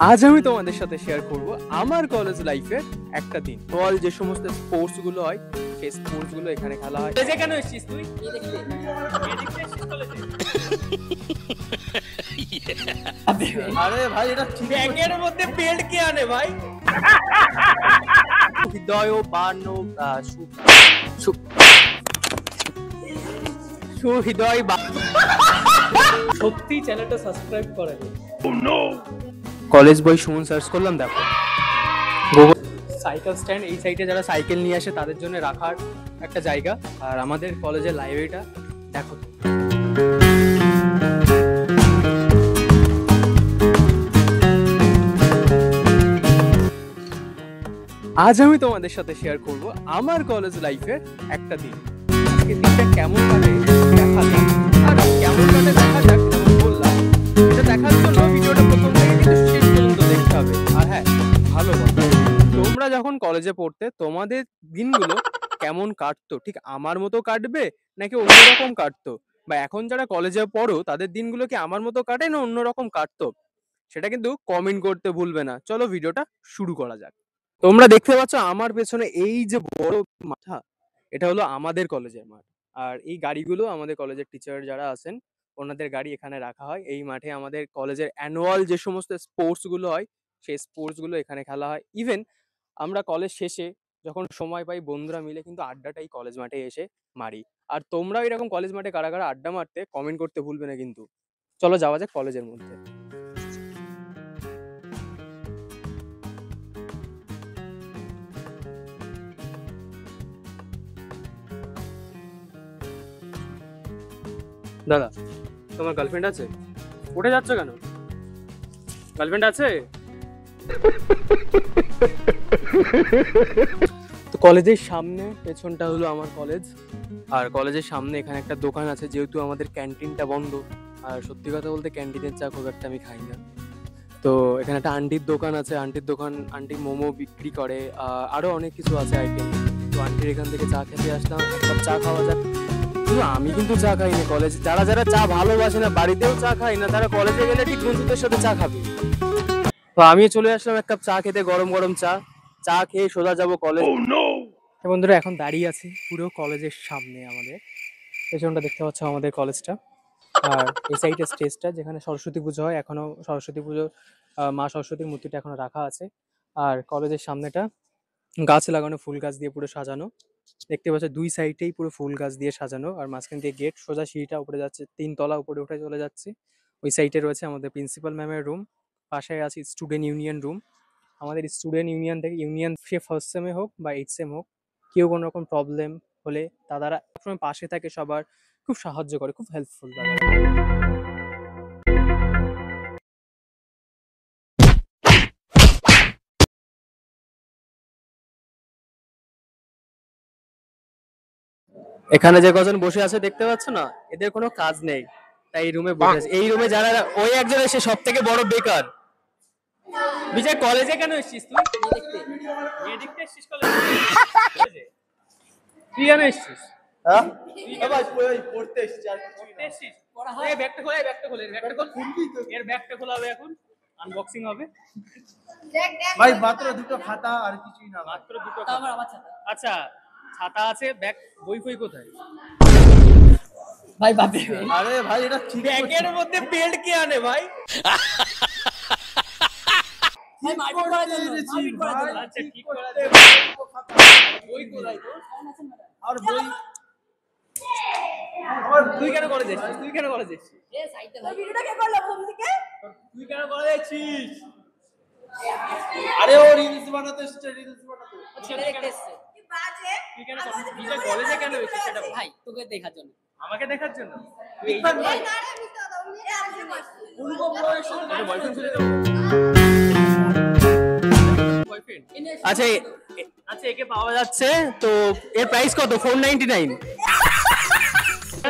আজ আমি তোমাদের সাথে শেয়ার করব আমার কলেজ লাইফের একটা দিন। অল যে সমস্ত স্পোর্টস গুলো হয় সেই স্পোর্টস গুলো এখানে খেলা হয়। কলেজে কেন এসেছিস তুই? আরে ভাই এটা ব্যাগের মধ্যে বেল্ট কে আনে ভাই? হৃদয় বানো সুহৃদয় সত্যি চ্যানেলটা সাবস্ক্রাইব করে দিন। কলেজ বই সুমন সার্চ করলাম, দেখো গুগল সাইকেল স্ট্যান্ড, এই সাইডে যারা সাইকেল নিয়ে আসে তাদের জন্য রাখার একটা জায়গা। আর আমাদের কলেজের লাইব্রেরিটা দেখো। আজ আমি তোমাদের সাথে শেয়ার করব আমার কলেজ লাইফের একটা দিন। আজকে দিনটা কেমন কাটে দেখা যাক, আর কেমন কাটে দেখা যাক। যেমন বললাম, এটা দেখার জন্য ভিডিওটা প্রথম থেকে কিন্তু শেষ পর্যন্ত দেখতে হবে। আর হ্যাঁ, ভালো কথা, তোমরা যখন কলেজে পড়তে তোমাদের দিনগুলো কেমন কাটতো, ঠিক আমার মতো কাটবে নাকি অন্যরকম কাটতো? বা এখন যারা কলেজে পড়ো তাদের দিনগুলো কি আমার মতো কাটে না অন্যরকম কাটতো? সেটা কিন্তু কমেন্ট করতে ভুলবে না। চলো ভিডিওটা শুরু করা যাক। তোমরা দেখতে পাচ্ছ আমার পেছনে এই যে বড় মাঠা, এটা হলো আমাদের কলেজের মাঠ। আর এই গাড়িগুলো আমাদের কলেজের টিচার যারা আছেন ওনাদের গাড়ি এখানে রাখা হয়। এই মাঠে আমাদের কলেজের অ্যানুয়াল যে সমস্ত স্পোর্টস গুলো হয় সেই স্পোর্টস গুলো এখানে খেলা হয়। ইভেন আমরা কলেজ শেষে যখন সময় পাই বন্ধুরা মিলে কিন্তু আড্ডাটাই কলেজ মাঠে এসে মারি। আর তোমরাও এরকম কলেজ মাঠে কারা কারা আড্ডা মারতে কমেন্ট করতে ভুলবে না কিন্তু। চলো যাওয়া যাক কলেজের মধ্যে। দাদা, তোমার গার্লফ্রেন্ড আছে? উঠে যাচ্ছ কেন? গার্লফ্রেন্ড আছে? তো কলেজের সামনে, পেছনটা হলো আমার কলেজ। আর কলেজের সামনে এখানে একটা দোকান আছে, যেহেতু আমাদের ক্যান্টিনটা বন্ধ। আর সত্যি কথা বলতে ক্যান্টিনের চা খুব একটা আমি খাই না। তো এখানে একটা আন্টির দোকান আছে, আন্টি মোমো বিক্রি করে, আরো অনেক কিছু আছে আইটেম। তো আন্টির এখান থেকে চা খেতে আসলাম, এক কাপ চা খাওয়া যাক। কিন্তু আমি কিন্তু চা খাই না কলেজে। যারা যারা চা ভালোবাসে না, বাড়িতেও চা খাই না, তারা কলেজে গেলে ঠিক বন্ধুদের সাথে চা খাবে। তো আমিও চলে আসলাম এক কাপ চা খেতে, গরম গরম চা খেয়ে সোজা যাবো কলেজ। বন্ধুরা এখন দাঁড়িয়ে আছি পুরো কলেজের সামনে। আমাদের পেছনটা দেখতে পাচ্ছ আমাদের কলেজটা। আর এই সাইডের স্টেজটা যেখানে সরস্বতী পুজো হয়, এখনো সরস্বতী পুজো, মা সরস্বতীর মূর্তিটা এখনো রাখা আছে। আর কলেজের সামনেটা গাছ লাগানো, ফুল গাছ দিয়ে পুরো সাজানো। দেখতে পাচ্ছ দুই সাইডেই পুরো ফুল গাছ দিয়ে সাজানো। আর মাঝখান দিয়ে গেট, সোজা সিঁড়িটা উপরে যাচ্ছে, 3 তলা উপরে উঠে চলে যাচ্ছে। ওই সাইডে রয়েছে আমাদের প্রিন্সিপাল ম্যামের রুম, পাশে আছে স্টুডেন্ট ইউনিয়ন রুম। আমাদের স্টুডেন্ট ইউনিয়ন থেকে সে ফার্স্ট সেমে হোক বা 8 সেম হোক, কেউ কোনো রকম প্রবলেম হলে তারা সবসময় পাশে থাকে, সবার খুব সাহায্য করে, খুব হেল্পফুল তারা। এখানে যে কজন বসে আছে দেখতে পাচ্ছ না, এদের কোনো কাজ নেই, তাই এই রুমে বসে আছে। এই রুমে যারা, ওই একজন এসে সব থেকে বড় বেকার। বিজয়, কলেজে কেন এসেছিস তুই? মেয়ে দেখতে এসেছিস কলেজে? তুই কেন এসেছিস? হ্যাঁ ভাই পড়তে এসেছি আর পড়তে এসেছিস? এই ব্যাগটা খোল, এই ব্যাগটা খোল, এর ব্যাগটা খোল। এর ব্যাগটা খোলা হবে, এখন আনবক্সিং হবে। ভাই মাত্র দুটো খাতা আর কিছুই না, মাত্র দুটো খাতা। আচ্ছা, ছাতা আছে, ব্যাগ বই ফই কোথায়? ভাই বাপরে, আরে ভাই এটা ঠিক ব্যাগের মধ্যে বেল্ট কে আনে ভাই? ভাই মারপিট করার জন্য, মারপিট করার জন্য। আচ্ছা, ঠিক করে দে। বই কোথায় তোর? আর বই তুই কেন কলেজে এসেছিস? তুই কেন কলেজে এসেছিস? এ সাইডে ভাই, ভিডিওটা কে করলো ফোন থেকে? তুই কেন কলেজে এসেছিস? আরে ও রিলস বানাতে এসেছে, রিলস বানাতে। ছেলে দেখতে এসেছে। তুই কেন নিজে কলেজে কেন এসেছিস সেটা বল। ভাই তোকে দেখার জন্য। আমাকে দেখার জন্য? তুই এই যে বয়ফ্রেন্ড ছিল তো? বয়ফ্রেন্ড? আচ্ছা আচ্ছা, একে পাওয়া যাচ্ছে তো। এর প্রাইস কত? 499।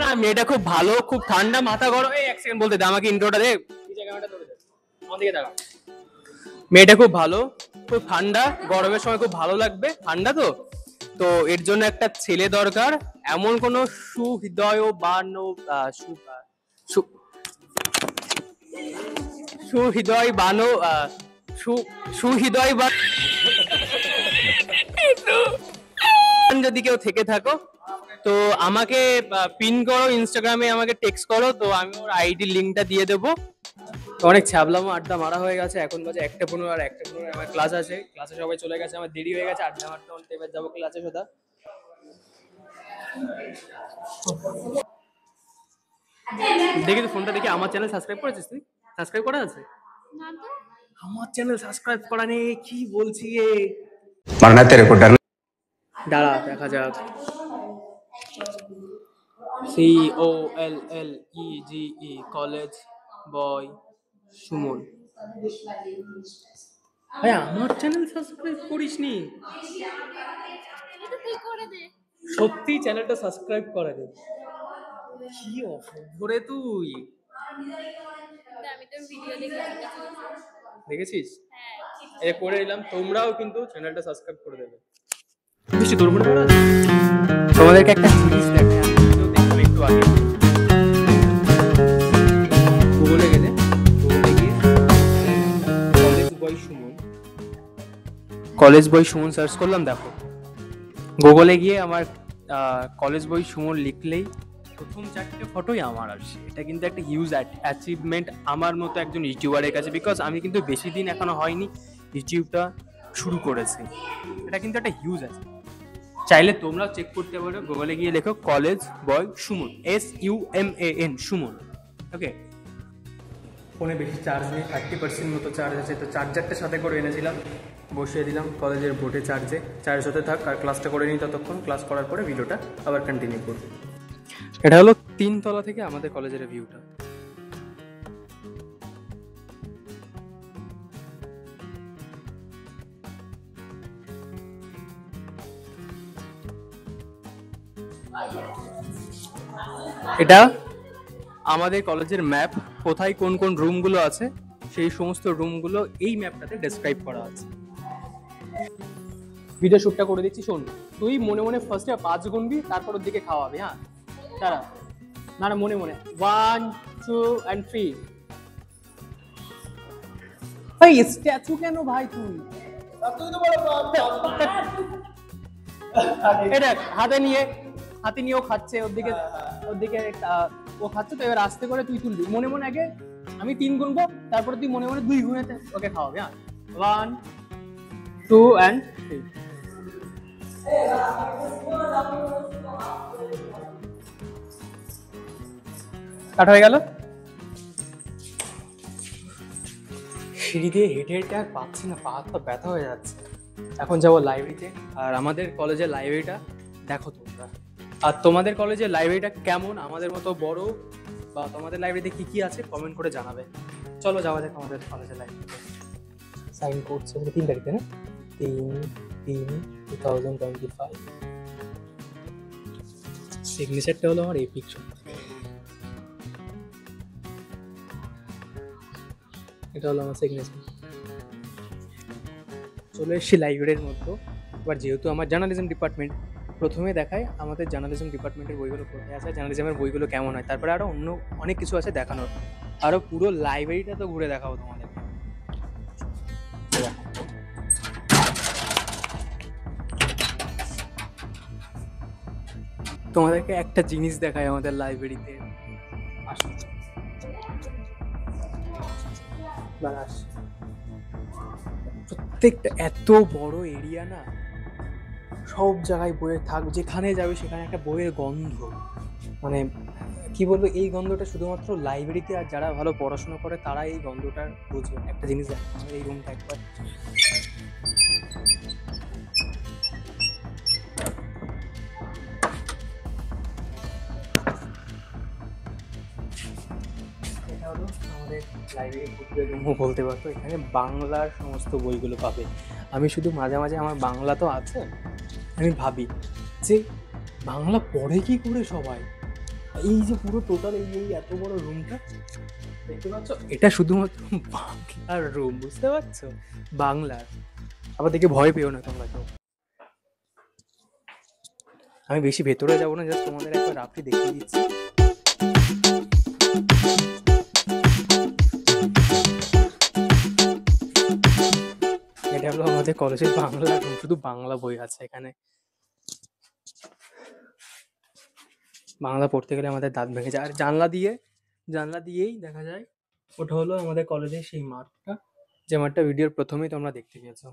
না, মেয়েটা খুব ভালো, খুব ঠান্ডা, মাথা গরম। এই এক সেকেন্ড বলতে দে আমাকে, ইন্ট্রোটা দে। নিচে ক্যামেরাটা ধরে দে, আমার দিকে তাকা। মেয়েটা খুব ভালো, খুব ঠান্ডা, গরমের সময় খুব ভালো লাগবে, ঠান্ডা তো। তো এর জন্য একটা ছেলে দরকার, এমন কোন সুহৃদয় সুহৃদয় বানো সুহৃদয় বা যদি কেউ থেকে থাকো তো আমাকে পিন করো, ইনস্টাগ্রামে আমাকে টেক্সট করো, তো আমি ওর আইডি লিঙ্কটা দিয়ে দেবো। তো অনেক ছ্যাবলামো আড্ডা মারা হয়ে গেছে, এখন বাজে 1:15, আর 1:15 আমার ক্লাস আছে, ক্লাসে সবাই চলে গেছে, আমার দেরি হয়ে গেছে, আড্ডা মারতে মারতে এবার যাবো ক্লাসে সোজা। দেখি তো ফোনটা দেখি, আমার চ্যানেল সাবস্ক্রাইব করেছিস তুই? সাবস্ক্রাইব করা আছে? আমার চ্যানেল সাবস্ক্রাইব করা নেই, কি বলছি এ? मरना तेरे को डर দাঁড়া দেখা যাক। COLLEGE কলেজ বয় সুমন। ভাই আমার চ্যানেল সাবস্ক্রাইব করিসনি? সত্যি চ্যানেলটা সাবস্ক্রাইব করে দে। কি অসভ্য রে তুই! দেখেছিস? এ করে দিলাম, তোমরাও কিন্তু চ্যানেলটা সাবস্ক্রাইব করে দেবে। বেশি তোর মনে পড়ে? তোমাদেরকে একটা জিনিস দেখাই, আমি দেখলাম একটু আগে। গুগলে গেলে, গুগলে গিয়ে কলেজ বয় সুমন সার্চ করলাম, দেখো গুগলে গিয়ে আমার কলেজ বয় সুমন লিখলেই প্রথম 4টে ফটোই আমার আসে। এটা কিন্তু একটা হিউজ অ্যাচিভমেন্ট আমার মতো একজন ইউটিউবারের কাছে, বিকজ আমি কিন্তু বেশি দিন এখনো হয়নি ইউটিউবটা শুরু করেছি। এটা কিন্তু একটা হিউজ আছে, চাইলে তোমরাও চেক করতে পারো। গুগলে গিয়ে লেখো কলেজ বয় সুমন, SUMAN সুমন। ওকে, ফোনে বেশি চার্জ নেই, 30% মতো চার্জ আছে, তো চার্জারটা সাথে করে এনেছিলাম, বসিয়ে দিলাম কলেজের বোর্ডে চার্জের সাথে থাক, আর ক্লাসটা করে নিই ততক্ষণ। ক্লাস করার পরে ভিডিওটা আবার কন্টিনিউ করব। এটা হলো 3 তলা থেকে আমাদের কলেজের ভিউটা। এটা আমাদের কলেজের ম্যাপ, কোথায় কোন কোন রুমগুলো আছে সেই সমস্ত রুমগুলো এই ম্যাপটাতে ডেসক্রাইব করা আছে। ভিডিও শুটটা করে দিচ্ছি, শোন। তুই মনে মনে ফার্স্টে 5 গুনবি, তারপর ওর দিকে খাওয়াবি। হ্যাঁ তারা না মনে মনে 1 2 and 3। ভাই স্ট্যাচু কেন ভাই তুই? এটা হাতে নিয়ে ও খাচ্ছে, ওর দিকে ও খাচ্ছে, তো এবার আস্তে করে তুই তুলবি মনে মনে। আগে আমি 3 গুনবো, তারপরে তুই মনে মনে 2 গুনে ওকে খাওয়াবি। হ্যাঁ 1 2 and 3। কাট হয়ে গেল। সিঁড়ি দিয়ে হেঁটে হেঁটে আর পাচ্ছি না, পা হাত পা ব্যথা হয়ে যাচ্ছে। এখন যাবো লাইব্রেরিতে, আর আমাদের কলেজের লাইব্রেরিটা দেখো তোমরা। আর তোমাদের কলেজের লাইব্রেরিটা কেমন, আমাদের মতো বড়, বা তোমাদের লাইব্রেরিতে কি কি আছে কমেন্ট করে জানাবে। চলো যাওয়া যাক আমাদের কলেজের লাইব্রেরিতে। সাইন করছে 3 তারিখে না, 3/3/2025। সিগনেচারটা হলো আমার এপিক শট। এটা হলো আমার সিগনেচার। চলে এসেছি লাইব্রেরির মধ্যে। এবার যেহেতু আমার জার্নালিজম ডিপার্টমেন্ট, প্রথমে দেখায় আমাদের জার্নালিজম ডিপার্টমেন্টের বইগুলো কোথায় আছে, জার্নালিজমের বইগুলো কেমন হয়, তারপরে আরও অন্য অনেক কিছু আছে দেখানোর। আরও পুরো লাইব্রেরিটা তো ঘুরে দেখাবো তোমাদেরকে। তোমাদেরকে একটা জিনিস দেখায় আমাদের লাইব্রেরিতে। আসো প্রত্যেকটা এত বড় এরিয়া না, সব জায়গায় বইয়ের থাক, যেখানে যাবে সেখানে একটা বইয়ের গন্ধ। মানে কি বলবো, এই গন্ধটা শুধুমাত্র লাইব্রেরিতে আর যারা ভালো পড়াশোনা করে তারা এই গন্ধটা বুঝবে। একটা জিনিস দেখো, আমাদের এই রুমটা একবার আমাদের লাইব্রেরি রুমও বলতে পারতো। এখানে বাংলার সমস্ত বইগুলো পাবে। আমি শুধু মাঝে মাঝে, আমার বাংলা তো আছে, আমি ভাবি যে বাংলা পড়ে কি করে সবাই। এই যে পুরো টোটাল এই এত বড় রুমটা দেখতে পাচ্ছ, এটা শুধুমাত্র বাংলার রুম, বুঝতে পারছো? বাংলার। আবার দেখে ভয় পেও না তোমরা কেউ। আমি বেশি ভেতরে যাবো না, জাস্ট তোমাদের একবার রাফলি দেখিয়ে দিচ্ছি। আমাদের কলেজের বাংলা এখন শুধু বাংলা বই আছে এখানে। বাংলা পড়তে গেলে আমাদের দাঁত ভেঙে যায়। আর জানলা দিয়েই দেখা যায় ওটা হলো আমাদের কলেজের সেই মাঠটা, যে মাঠটা ভিডিওর প্রথমেই তোমরা দেখতে পেয়েছো।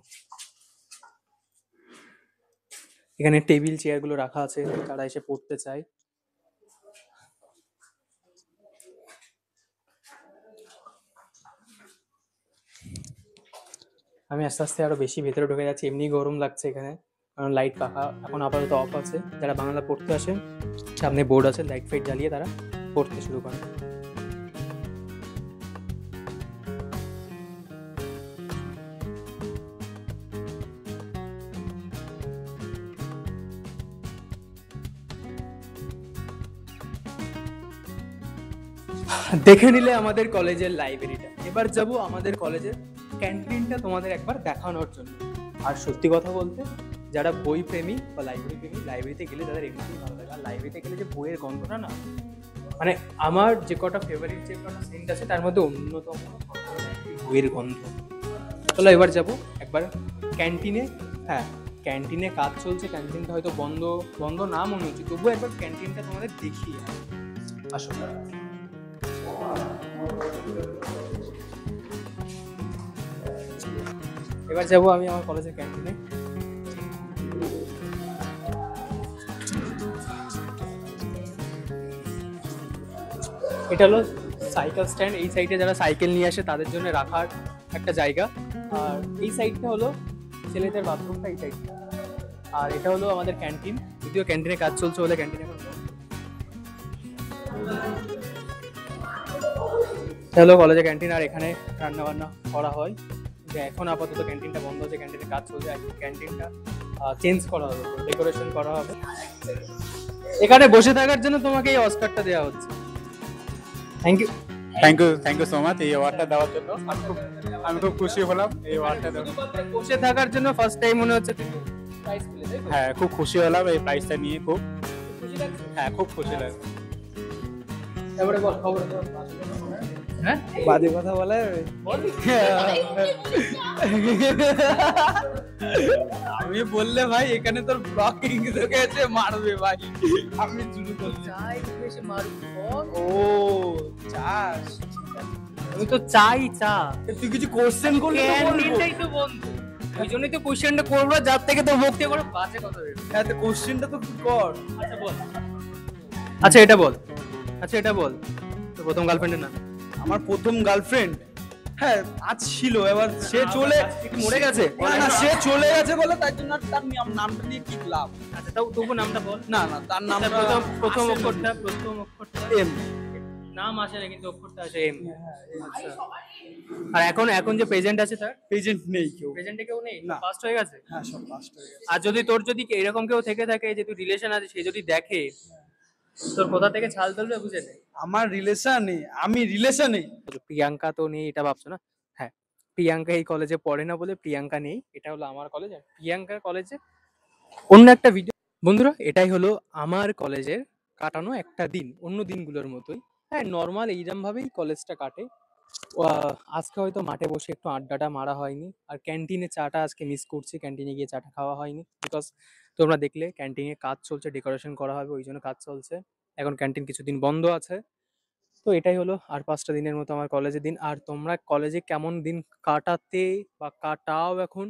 এখানে টেবিল চেয়ারগুলো রাখা আছে যারা এসে পড়তে চায়। আমি আস্তে আস্তে আরো বেশি ভেতরে ঢুকে যাচ্ছি, এমনি গরম লাগছে এখানে, কারণ লাইট পাখা এখন আপাতত অফ আছে। যারা বাংলা পড়তে আসে সামনে বোর্ড আছে, লাইট ফাইট জ্বালিয়ে তারা পড়তে শুরু করে। দেখে নিলে আমাদের কলেজের লাইব্রেরিটা, এবার যাব আমাদের কলেজের ক্যান্টিনটা তোমাদের একবার দেখানোর জন্য। আর সত্যি কথা বলতে যারা বই প্রেমী বা লাইব্রেরি প্রেমী, লাইব্রেরিতে গেলে তাদের এমনিতেই ভালো লাগে। আর লাইব্রেরিতে গেলে যে বইয়ের গন্ধটা না, মানে আমার যে কটা ফেভারিট যে কটা সেন্ট আছে তার মধ্যে অন্যতম বইয়ের গন্ধ। চলো এবার যাব একবার ক্যান্টিনে। হ্যাঁ, ক্যান্টিনে কাজ চলছে, ক্যান্টিনটা হয়তো বন্ধ বন্ধ না মনে হচ্ছে, তবুও একবার ক্যান্টিনটা তোমাদের দেখিয়ে আসো। এবার যাবো আমি আমার কলেজের ক্যান্টিনে। এটা হলো সাইকেল স্ট্যান্ড। এই সাইডে যারা সাইকেল নিয়ে আসে তাদের জন্য রাখার একটা জায়গা। আর এই সাইডটা হলো ছেলেদের বাথরুমটা, এই সাইডটা। আর এটা হলো আমাদের ক্যান্টিন, যদিও ক্যান্টিনে কাজ চলছে বলে ক্যান্টিনে এখন হলো কলেজের ক্যান্টিন। আর এখানে রান্না বান্না করা হয়। যে এখন আপাতত ক্যান্টিনটা বন্ধ আছে, ক্যান্টিনে কাজ চলছে। ক্যান্টিনটা চেঞ্জ করা হবে, ডেকোরেশন করা হবে। এখানে বসে থাকার জন্য তোমাকে এই অস্কারটা দেওয়া হচ্ছে। থ্যাংক ইউ সো মাচ এই অ্যাওয়ার্ডটা দেওয়ার জন্য। আমি খুব খুশি হলাম এই অ্যাওয়ার্ডটা দেওয়ার। বসে থাকার জন্য ফার্স্ট টাইম মনে হচ্ছে তুমি প্রাইজ পেলে, তাই তো? হ্যাঁ, খুব খুশি হলাম এই প্রাইজটা নিয়ে। খুব খুশি লাগছে? হ্যাঁ, খুব খুশি লাগছে। তারপরে বল খবর। হ্যাঁ, বাজে কথা বলে আমি বললে ভাই এখানে তোর ব্লকিং তোকে এসে মারবে ভাই। আমি শুরু করছি। চাই এসে মারুক বল। ও চাস, আমি তো চাই চা। তুই কিছু কোশ্চেন করলে তো বলবো। ক্যান্টিনটাই তো বন্ধ, ওই জন্যই তো কোশ্চেনটা করবো, যার থেকে তো ভক্তি করে বাজে কথা বের। হ্যাঁ, তো কোশ্চেনটা তো কর। আচ্ছা বল। আচ্ছা এটা বল। আচ্ছা এটা বল, তো প্রথম গার্লফ্রেন্ডের নাম? আমার প্রথম গার্লফ্রেন্ড, হ্যাঁ আজ ছিল, এবার সে চলে মরে গেছে। না সে চলে গেছে বলে তার জন্য আর তার নামটা নিয়ে কি লাভ। আচ্ছা তাও তবু নামটা বল। না তার নামটা প্রথম আসে না। অক্ষরটা এম। নাম আসে না কিন্তু অক্ষরটা আসে এম। আচ্ছা, আর এখন যে প্রেজেন্ট আছে তার পেজেন্ট নেই কেউ। প্রেজেন্টে কেউ নেই, না। ফার্স্ট হয়ে গেছে। হ্যাঁ, সব লাস্ট হয়ে গেছে। আর যদি এরকম কেউ থেকে থাকে যে তুই রিলেশন আছে, সে যদি দেখে তোর কোথা থেকে ছাল তুলবে বুঝে নে। আমার রিলেশনে, আমি রিলেশনে। প্রিয়াঙ্কা তো নেই এটা ভাবছো না? হ্যাঁ, প্রিয়াঙ্কা এই কলেজে পড়ে না বলে প্রিয়াঙ্কা নেই। এটা হলো আমার কলেজ, আর প্রিয়াঙ্কার কলেজে অন্য একটা ভিডিও। বন্ধুরা, এটাই হলো আমার কলেজের কাটানো একটা দিন, অন্য দিনগুলোর মতোই। হ্যাঁ, নর্মাল এইরকম ভাবেই কলেজটা কাটে। আজকে হয়তো মাঠে বসে একটু আড্ডাটা মারা হয়নি, আর ক্যান্টিনে চাটা আজকে মিস করছি, ক্যান্টিনে গিয়ে চাটা খাওয়া হয়নি। বিকজ তোমরা দেখলে ক্যান্টিনে কাজ চলছে, ডেকোরেশন করা হবে, ওই জন্য কাজ চলছে। এখন ক্যান্টিন কিছুদিন বন্ধ আছে। তো এটাই হলো আর 5টা দিনের মতো আমার কলেজের দিন। আর তোমরা কলেজে কেমন দিন কাটাতে বা কাটাও এখন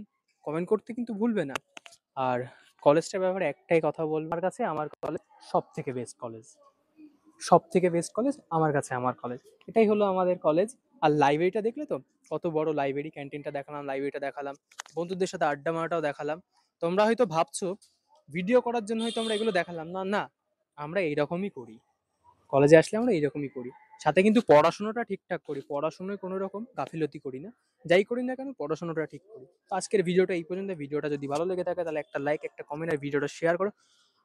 কমেন্ট করতে কিন্তু ভুলবে না। আর কলেজটার ব্যাপারে একটাই কথা বলবো, আমার কাছে আমার কলেজ সব থেকে বেস্ট কলেজ, সব থেকে বেস্ট কলেজ আমার কাছে আমার কলেজ। এটাই হলো আমাদের কলেজ। আর লাইব্রেরিটা দেখলে তো, কত বড় লাইব্রেরি। ক্যান্টিনটা দেখালাম, লাইব্রেরিটা দেখালাম, বন্ধুদের সাথে আড্ডা মারাটাও দেখালাম। তোমরা হয়তো ভাবছো ভিডিও করার জন্য হয়তো আমরা এগুলো দেখালাম না, না আমরা এইরকমই করি, কলেজে আসলে আমরা এইরকমই করি। সাথে কিন্তু পড়াশোনাটা ঠিকঠাক করি, পড়াশোনায় কোনো রকম গাফিলতি করি না। যাই করি না কেন পড়াশোনাটা ঠিক করি। তো আজকের ভিডিওটা এই পর্যন্ত। ভিডিওটা যদি ভালো লেগে থাকে তাহলে একটা লাইক, একটা কমেন্ট আর ভিডিওটা শেয়ার করো।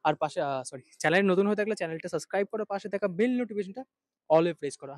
আর পাশে চ্যানেল নতুন হয়ে থাকলে চ্যানেলটা সাবস্ক্রাইব করো, পাশে থাকা বেল নোটিফিকেশনটা অলে প্রেস করো।